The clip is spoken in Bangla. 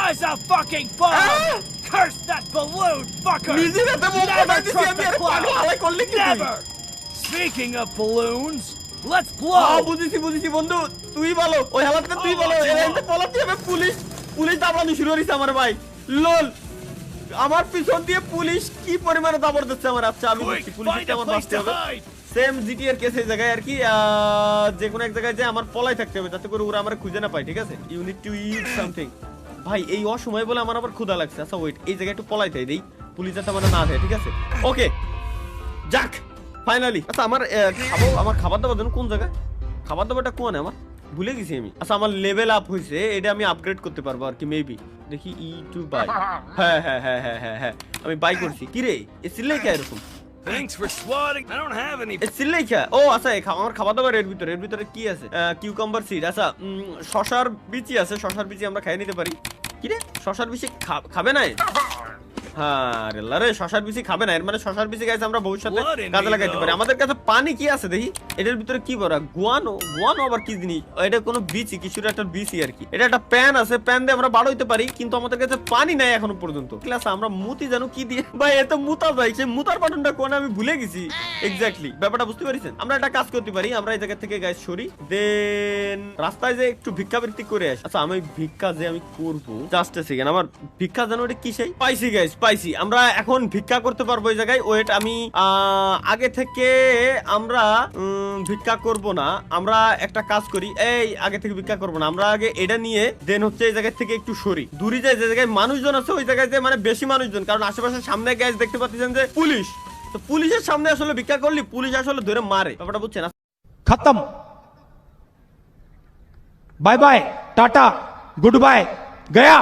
guy's a fucking bum! Curse that balloon, fucker! নিজে রাতে বোম Never ফাটাই দিছি trust আমি, the আরে পাগল clown! হালাই করলি কি তুই? Never! Speaking of balloons, let's বুঝেছি blow! বুঝেছি বন্ধু, তুই বলো ওই হালাতে তুই বলো, এরাইতে পলাতে হবে পুলিশ দাবড়ানি শুরু হইছে আমার ভাই। লোল আমার পিছন দিয়ে পুলিশ কি পরিমাণে দাবড় দিচ্ছে আমার। আচ্ছা আমি Quick, দেখছি পুলিশের find a আমার place বাঁচতে to হবে। hide! সেম জিটিআর কেস এই জায়গায় আর কি, যে কোনো এক জায়গায় যে আমার পলাই থাকতে হবে যাতে করে ওরা আমার খুঁজে না পায়, ঠিক আছে? You need to eat something. ভাই এই অসময় বলে আমার আবার ক্ষুধা লাগছে। আচ্ছা ওয়েট, এই জায়গায় একটু পলাই তাই দেই, পুলিশ যাতে আমার না দেয়, ঠিক আছে? ওকে যাক ফাইনালি। আচ্ছা আমার খাবার দাবার জন্য কোন জায়গায়, খাবার দাবারটা কোন আমার ভুলে গেছি আমি। আচ্ছা আমার লেভেল আপ হয়েছে, এটা আমি আপগ্রেড করতে পারবো আর কি মেবি। দেখি ই টু বাই, হ্যাঁ আমি বাই করছি। কি রে এ সিলাই কে এরকম? Thanks for swatting. I don't have any. এ সিলাই কে? ও আচ্ছা আমার খাবার দাবার এর ভিতরে কি আছে? Cucumber seed. আচ্ছা শশার বিচি আছে, শশার বিচি আমরা খাই নিতে পারি। কি রে শশার বিচি খাবে না? হ্যাঁ রে শশার বিচি খাবে না, এর মানে শশার বিচি গাইছে আমরা ভবিষ্যতে কাজে লাগাইতে পারি। আমাদের কাছে পানি কি আছে দেখি, এটার ভিতরে কি ভরা? গুয়ানো আবার কি জিনিস? এটা কোনো বিচি, কিছুর একটা বিচি আর কি। এটা একটা প্যান আছে, প্যান দিয়ে আমরা বাড়াইতে পারি, কিন্তু আমাদের কাছে পানি নাই এখনো পর্যন্ত। ক্লাস আমরা মুতি জানো কি দিয়ে? ভাই এত মুতা যায়, সে মুতার বাটনটা কোন আমি ভুলে গেছি এক্স্যাক্টলি। ব্যাপারটা বুঝতে পারছেন? আমরা একটা কাজ করতে পারি, আমরা এই জায়গা থেকে গাইস সরি, দেন রাস্তায় যে একটু ভিক্ষাবৃত্তি করে আসি। আচ্ছা আমি ভিক্ষা যে আমি করবো, জাস্ট এ সেকেন্ড, আমার ভিক্ষা জানো এটা কি সেই? পাইছি গাইস পাইছি, আমরা এখন ভিক্ষা করতে পারবো এই জায়গায়। ওয়েট আমি আগে থেকে আমরা ভিক্ষা করব না, আমরা একটা কাজ করি, এই আগে থেকে ভিক্ষা করব না, আমরা আগে এটা নিয়ে দেন হচ্ছে এই জায়গা থেকে একটু সরি, দূরে যায় যে জায়গায় মানুষজন আছে ওই জায়গায় যে মানে বেশি মানুষজন, কারণ আশেপাশে সামনে গ্যাস দেখতে পাচ্ছেন যে পুলিশ, তো পুলিশের সামনে আসলে ভিক্ষা করলে পুলিশ আসলে ধরে মারে। ব্যাপারটা বুঝছেন? खत्म bye bye tata good bye गया।